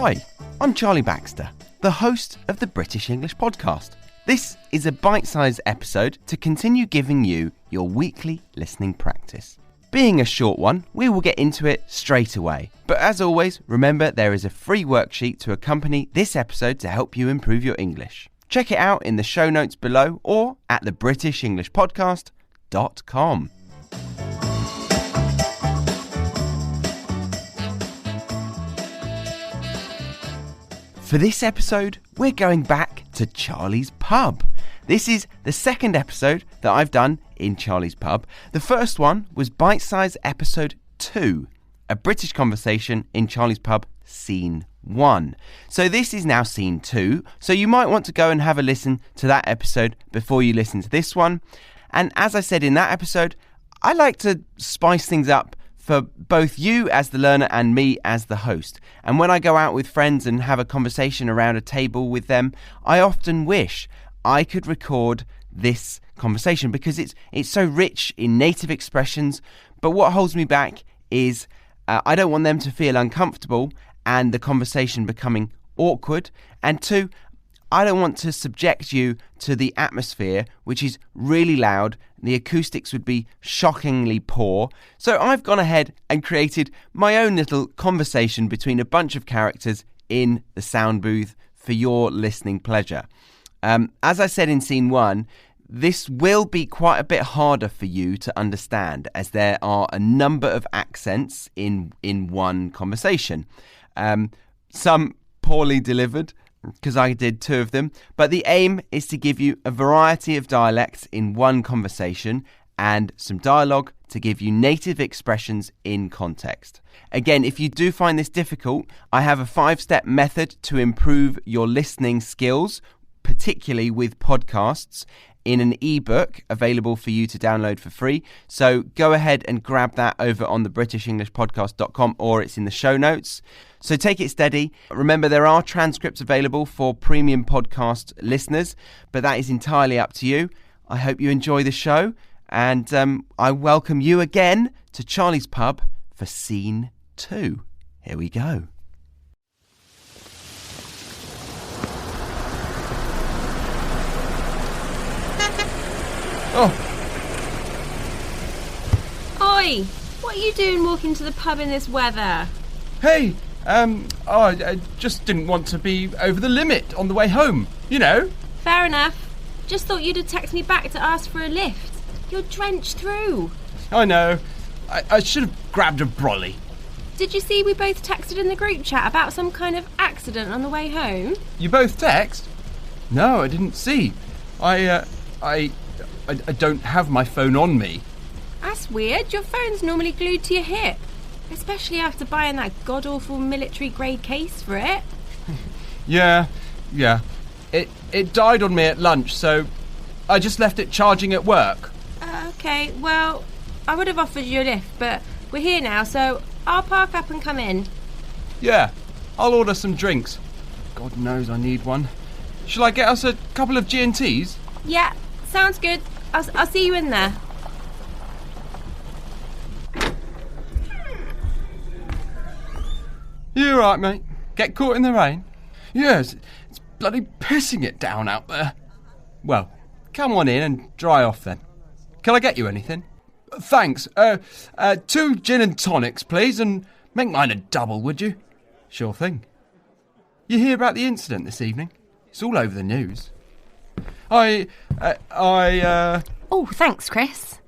Hi, I'm Charlie Baxter, the host of the British English Podcast. This is a bite-sized episode to continue giving you your weekly listening practice. Being a short one, we will get into it straight away. But as always, remember there is a free worksheet to accompany this episode to help you improve your English. Check it out in the show notes below or at thebritishenglishpodcast.com. For this episode, we're going back to Charlie's Pub. This is the second episode that I've done in Charlie's Pub. The first one was Bitesize episode 2, a British conversation in Charlie's Pub, scene 1. So this is now scene 2, so you might want to go and have a listen to that episode before you listen to this one. And as I said in that episode, I like to spice things up for both you as the learner and me as the host. And when I go out with friends and have a conversation around a table with them, I often wish I could record this conversation because it's so rich in native expressions. But what holds me back is I don't want them to feel uncomfortable and the conversation becoming awkward. And 2, I don't want to subject you to the atmosphere, which is really loud. The acoustics would be shockingly poor. So I've gone ahead and created my own little conversation between a bunch of characters in the sound booth for your listening pleasure. As I said in scene 1, this will be quite a bit harder for you to understand as there are a number of accents in one conversation. Some poorly delivered, because I did 2 of them, but the aim is to give you a variety of dialects in one conversation and some dialogue to give you native expressions in context. Again, if you do find this difficult, I have a 5-step method to improve your listening skills, particularly with podcasts, in an ebook available for you to download for free. So go ahead and grab that over on thebritishenglishpodcast.com or it's in the show notes. So take it steady. Remember, there are transcripts available for premium podcast listeners, but that is entirely up to you. I hope you enjoy the show, and I welcome you again to Charlie's Pub for scene 2. Here we go. Oh. Oi! What are you doing walking to the pub in this weather? Hey, I just didn't want to be over the limit on the way home, you know. Fair enough. Just thought you'd have texted me back to ask for a lift. You're drenched through. I know. I should have grabbed a brolly. Did you see we both texted in the group chat about some kind of accident on the way home? You both text? No, I didn't see. I don't have my phone on me. That's weird. Your phone's normally glued to your hip. Especially after buying that god-awful military-grade case for it. Yeah. It died on me at lunch, so I just left it charging at work. Okay, well, I would have offered you a lift, but we're here now, so I'll park up and come in. Yeah, I'll order some drinks. God knows I need one. Shall I get us a couple of G&Ts? Yeah, sounds good. I'll see you in there. You alright, mate? Get caught in the rain? Yes, it's bloody pissing it down out there. Well, come on in and dry off then. Can I get you anything? Thanks. 2 gin and tonics, please, and make mine a double, would you? Sure thing. You hear about the incident this evening? It's all over the news. Oh, thanks, Chris.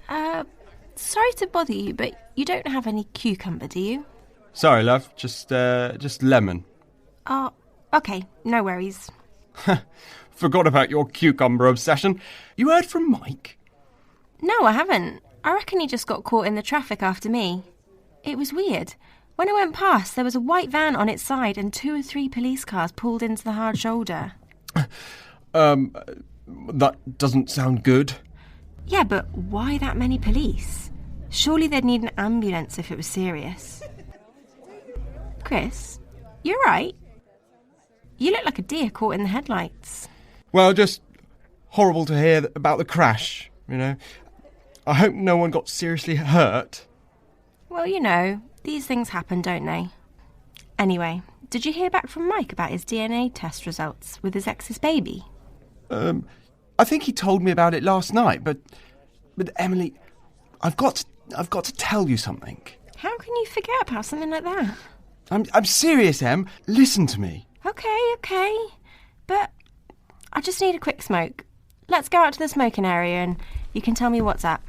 Sorry to bother you, but you don't have any cucumber, do you? Sorry, love. Just lemon. Oh, okay. No worries. Forgot about your cucumber obsession. You heard from Mike? No, I haven't. I reckon he just got caught in the traffic after me. It was weird. When I went past, there was a white van on its side and 2 or 3 police cars pulled into the hard shoulder. That doesn't sound good. Yeah, but why that many police? Surely they'd need an ambulance if it was serious. Chris, you're right. You look like a deer caught in the headlights. Well, just horrible to hear about the crash, you know. I hope no one got seriously hurt. Well, you know, these things happen, don't they? Anyway, did you hear back from Mike about his DNA test results with his ex's baby? I think he told me about it last night, but Emily, I've got to tell you something. How can you forget about something like that? I'm serious, Em. Listen to me. Okay. But I just need a quick smoke. Let's go out to the smoking area and you can tell me what's up.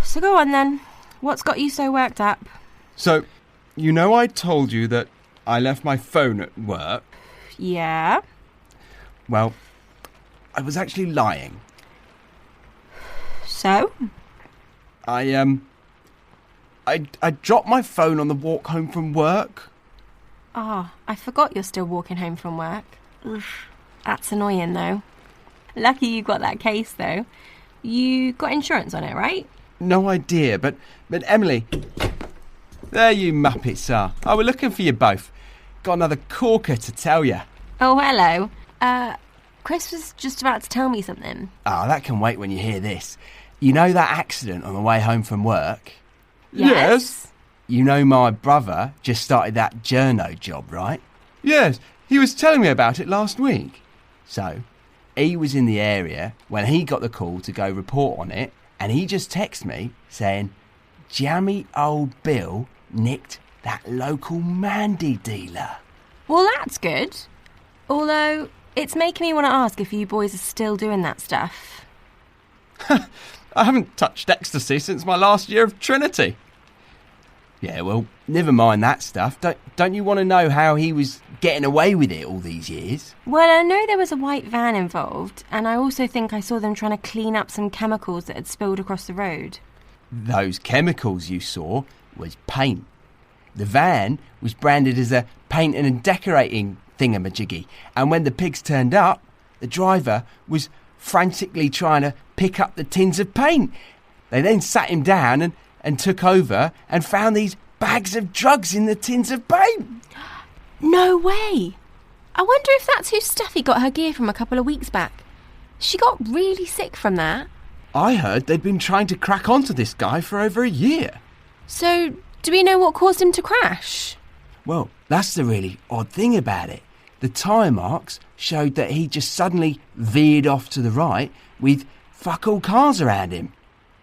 So go on then. What's got you so worked up? So, you know I told you that I left my phone at work? Yeah? Well, I was actually lying. So? I dropped my phone on the walk home from work. I forgot you're still walking home from work. Oof, that's annoying though. Lucky you got that case though. You got insurance on it, right? No idea, but Emily, there you muppets are. I were looking for you both. Got another corker to tell you. Oh, hello. Chris was just about to tell me something. Oh, that can wait when you hear this. You know that accident on the way home from work? Yes. You know my brother just started that journo job, right? Yes, he was telling me about it last week. So, he was in the area when he got the call to go report on it, and he just texted me saying, jammy old Bill nicked that local Mandy dealer. Well, that's good. Although, it's making me want to ask if you boys are still doing that stuff. I haven't touched ecstasy since my last year of Trinity. Yeah, well, never mind that stuff. Don't you want to know how he was getting away with it all these years? Well, I know there was a white van involved, and I also think I saw them trying to clean up some chemicals that had spilled across the road. Those chemicals you saw was paint. The van was branded as a painting and decorating thingamajiggy, and when the pigs turned up, the driver was frantically trying to pick up the tins of paint. They then sat him down and took over and found these bags of drugs in the tins of paint. No way! I wonder if that's who Steffi got her gear from a couple of weeks back. She got really sick from that. I heard they'd been trying to crack onto this guy for over a year. So, do we know what caused him to crash? Well, that's the really odd thing about it. The tyre marks showed that he just suddenly veered off to the right with fuck all cars around him.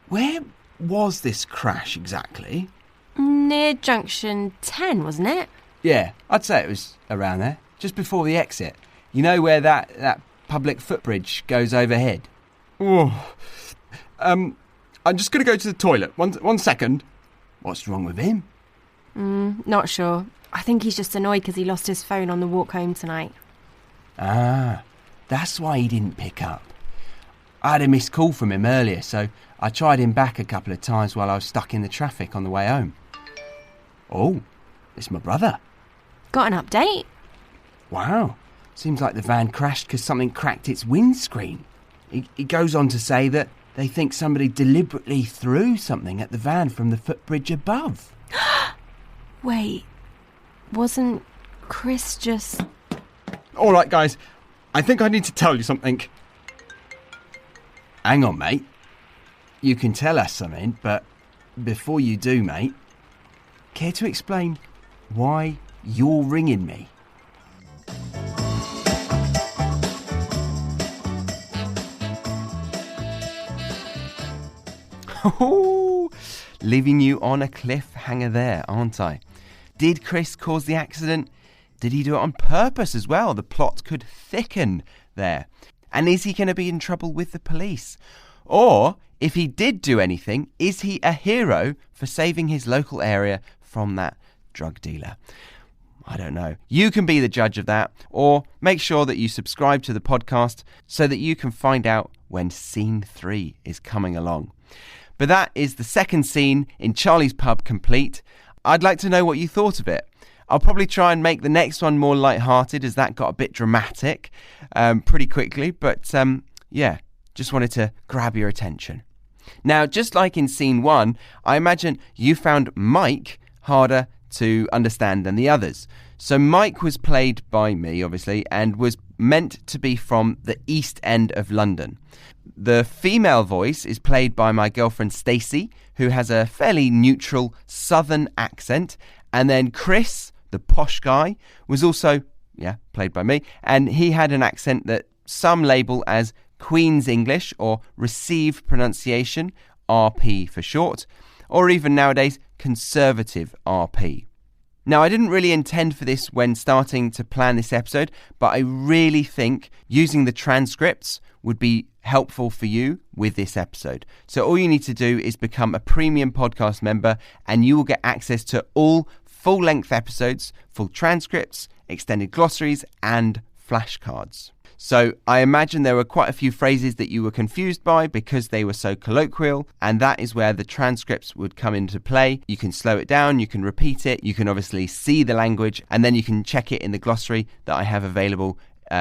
Where was this crash exactly? Near junction 10, wasn't it? Yeah, I'd say it was around there, just before the exit. You know where that public footbridge goes overhead? Oh, I'm just going to go to the toilet. One second. What's wrong with him? Not sure. I think he's just annoyed because he lost his phone on the walk home tonight. Ah, that's why he didn't pick up. I had a missed call from him earlier, so I tried him back a couple of times while I was stuck in the traffic on the way home. Oh, it's my brother. Got an update? Wow, seems like the van crashed because something cracked its windscreen. He goes on to say that they think somebody deliberately threw something at the van from the footbridge above. Wait, wasn't Chris just... All right, guys, I think I need to tell you something. Hang on, mate. You can tell us something, but before you do, mate, care to explain why you're ringing me? Oh, leaving you on a cliffhanger there, aren't I? Did Chris cause the accident? Did he do it on purpose as well? The plot could thicken there. And is he going to be in trouble with the police? Or, if he did do anything, is he a hero for saving his local area from that drug dealer? I don't know. You can be the judge of that, or make sure that you subscribe to the podcast so that you can find out when scene 3 is coming along. But that is the second scene in Charlie's Pub complete. I'd like to know what you thought of it. I'll probably try and make the next one more light-hearted, as that got a bit dramatic pretty quickly. But yeah, just wanted to grab your attention. Now, just like in scene 1, I imagine you found Mike harder to understand than the others. So Mike was played by me, obviously, and was meant to be from the East End of London. The female voice is played by my girlfriend Stacey, who has a fairly neutral southern accent. And then Chris, the posh guy, was also, played by me. And he had an accent that some label as Queen's English or Received Pronunciation, RP for short, or even nowadays Conservative RP. Now, I didn't really intend for this when starting to plan this episode, but I really think using the transcripts would be helpful for you with this episode. So all you need to do is become a premium podcast member and you will get access to all full-length episodes, full transcripts, extended glossaries and flashcards. So I imagine there were quite a few phrases that you were confused by because they were so colloquial, and that is where the transcripts would come into play. You can slow it down, you can repeat it, you can obviously see the language, and then you can check it in the glossary that I have available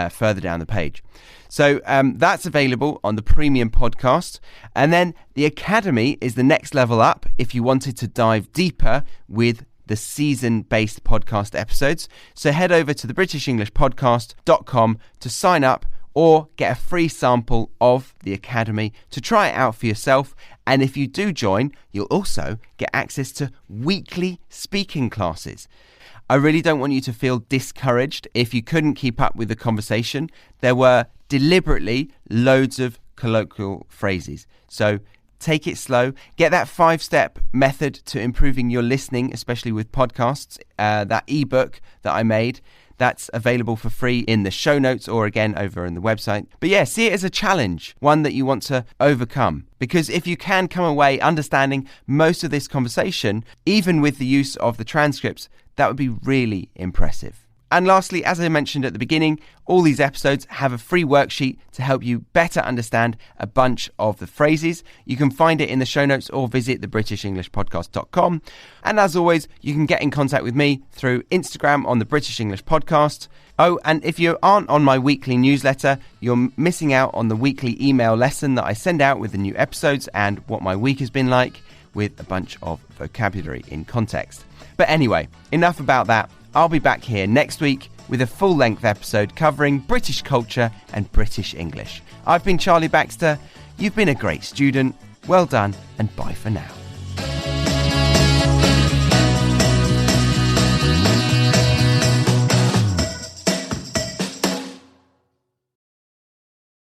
further down the page. So that's available on the premium podcast. And then the Academy is the next level up if you wanted to dive deeper with the season-based podcast episodes. So head over to thebritishenglishpodcast.com to sign up or get a free sample of the Academy to try it out for yourself. And if you do join, you'll also get access to weekly speaking classes. I really don't want you to feel discouraged if you couldn't keep up with the conversation. There were deliberately loads of colloquial phrases. So take it slow. Get that 5-step method to improving your listening, especially with podcasts, that ebook that I made. That's available for free in the show notes or again over on the website. But yeah, see it as a challenge, one that you want to overcome. Because if you can come away understanding most of this conversation, even with the use of the transcripts, that would be really impressive. And lastly, as I mentioned at the beginning, all these episodes have a free worksheet to help you better understand a bunch of the phrases. You can find it in the show notes or visit thebritishenglishpodcast.com. And as always, you can get in contact with me through Instagram on the British English Podcast. Oh, and if you aren't on my weekly newsletter, you're missing out on the weekly email lesson that I send out with the new episodes and what my week has been like, with a bunch of vocabulary in context. But anyway, enough about that. I'll be back here next week with a full-length episode covering British culture and British English. I've been Charlie Baxter. You've been a great student. Well done, and bye for now.